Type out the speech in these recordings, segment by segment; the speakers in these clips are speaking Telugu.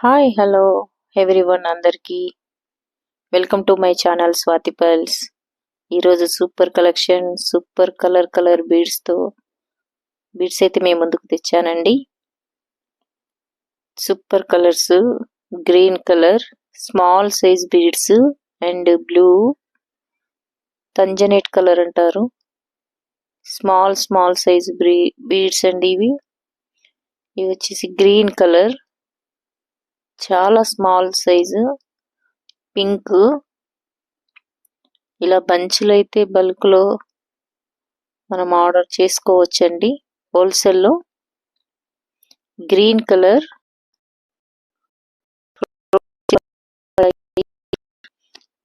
హాయ్ హలో ఎవ్రీవన్ అందరికీ welcome to my channel Swathi pearls. ఈరోజు super collection super colour beads అయితే మేము ముందుకు తెచ్చానండి. Super colours, green colour small size beads and blue tanzanite colour అంటారు. స్మాల్ సైజ్ బీడ్స్ అండి. ఇవి వచ్చేసి గ్రీన్ కలర్, చాలా స్మాల్ సైజు పింక్. ఇలా బంచులు అయితే బల్క్ లో మనం ఆర్డర్ చేసుకోవచ్చండి హోల్సేల్లో. గ్రీన్ కలర్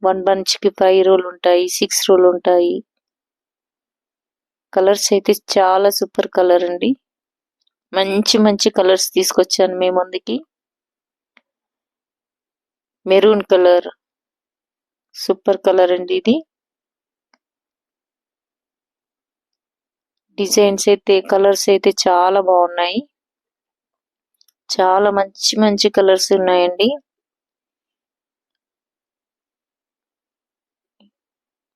1 bunch కి 5 రోలు ఉంటాయి, 6 రోలు ఉంటాయి. కలర్స్ అయితే చాలా సూపర్ కలర్ అండి. మంచి కలర్స్ తీసుకొచ్చాను మీ ముందుకి. మెరూన్ కలర్ సూపర్ కలర్ అండి. ఇది డిజైన్స్ అయితే కలర్స్ అయితే చాలా బాగున్నాయి. చాలా మంచి కలర్స్ ఉన్నాయండి.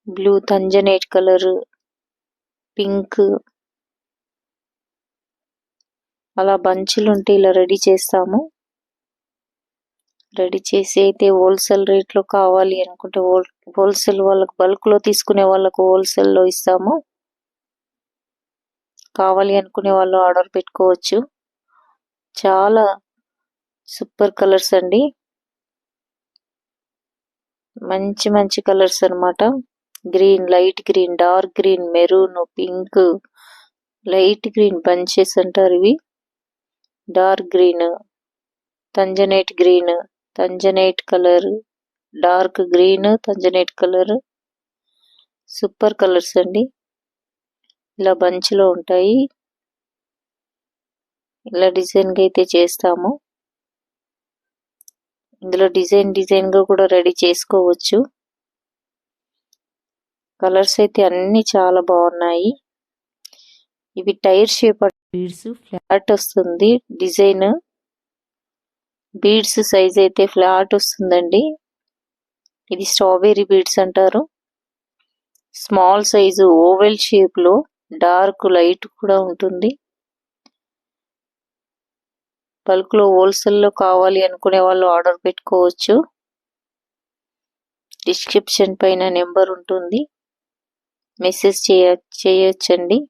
బ్లూ తంజనేట్ కలర్, పింక్, అలా బంచులు ఉంటే ఇలా రెడీ చేస్తాము. రెడీ చేసి అయితే హోల్సేల్ రేట్లో కావాలి అనుకుంటే హోల్సేల్ వాళ్ళకు, బల్క్ లో తీసుకునే వాళ్ళకు హోల్సేల్ లో ఇస్తాము. కావాలి అనుకునే వాళ్ళు ఆర్డర్ పెట్టుకోవచ్చు. చాలా సూపర్ కలర్స్ అండి. మంచి కలర్స్ అన్నమాట. Green, light green, dark green, maroon, pink, light green bunches అంటారు ఇవి. Dark green, tanzanite green, tanzanite colour, dark green, tanzanite colour, super colours అండి. ఇలా బంచ్లో ఉంటాయి. ఇలా డిజైన్ గా అయితే చేస్తాము. ఇందులో డిజైన్ గా కూడా రెడీ చేసుకోవచ్చు. కలర్స్ అయితే అన్ని చాలా బాగున్నాయి. ఇవి టైర్ షేప్ బీడ్స్, ఫ్లాట్ వస్తుంది డిజైన్. బీడ్స్ సైజ్ అయితే ఫ్లాట్ వస్తుందండి. ఇది స్ట్రాబెర్రీ బీడ్స్ అంటారు. స్మాల్ సైజు ఓవెల్ షేప్ లో, డార్క్ లైట్ కూడా ఉంటుంది. బల్క్ లో హోల్సేల్ లో కావాలి అనుకునే వాళ్ళు ఆర్డర్ పెట్టుకోవచ్చు. డిస్క్రిప్షన్ పైన నెంబర్ ఉంటుంది, మెసేజ్ చేయొచ్చండి.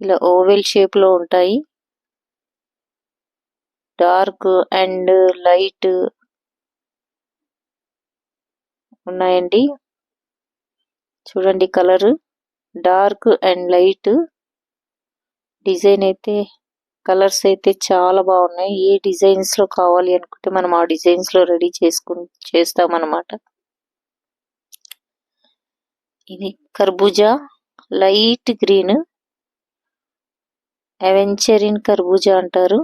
ఇలా ఓవెల్ షేప్ లో ఉంటాయి. డార్క్ అండ్ లైట్ ఉన్నాయండి. చూడండి colour, dark and light. Design అయితే కలర్స్ అయితే చాలా బాగున్నాయి. ఏ డిజైన్స్ లో కావాలి అనుకుంటే మనం ఆ డిజైన్స్ లో రెడీ చేస్తామన్నమాట. ఇది కర్బూజా లైట్ గ్రీన్, అవెంచరిన్ కర్బూజా అంటారు.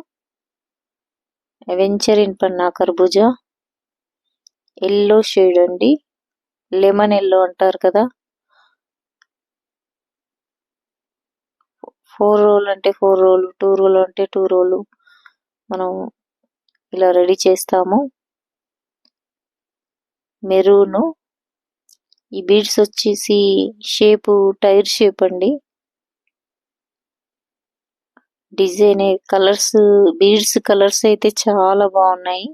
అవెంచరిన్ పన్నా కర్బూజా. ఎల్లో షేడ్ అండి, లెమన్ ఎల్లో అంటారు కదా. 4 రోల్ అంటే 4 రోలు, 2 రోలు అంటే 2 రోలు మనం ఇలా రెడీ చేస్తాము. మెరూన్. ఈ బీడ్స్ వచ్చేసి షేపు టైర్ షేప్ అండి. డిజైన్ కలర్స్, బీడ్స్ కలర్స్ అయితే చాలా బాగున్నాయి.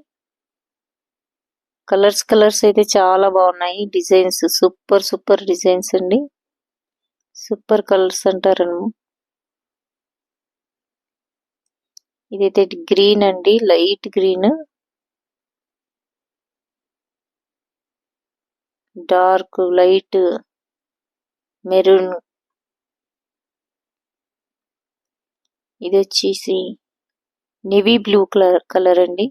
కలర్స్ అయితే చాలా బాగున్నాయి. డిజైన్స్ సూపర్ డిజైన్స్ అండి. సూపర్ కలర్స్ అంటారు. ఇదైతే గ్రీన్ అండి, light green, dark light maroon. ఇది వచ్చేసి నేవీ బ్లూ కలర్ అండి,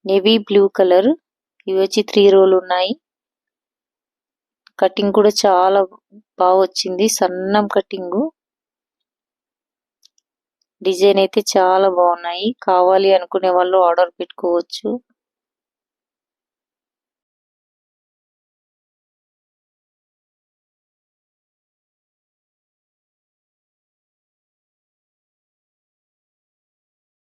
నేవీ బ్లూ కలర్. ఇవి వచ్చి 3 రోలు ఉన్నాయి. కటింగ్ కూడా చాలా బాగా వచ్చింది, సన్నం కటింగ్. డిజైన్ అయితే చాలా బాగున్నాయి. కావాలి అనుకునే వాళ్ళు ఆర్డర్ పెట్టుకోవచ్చు.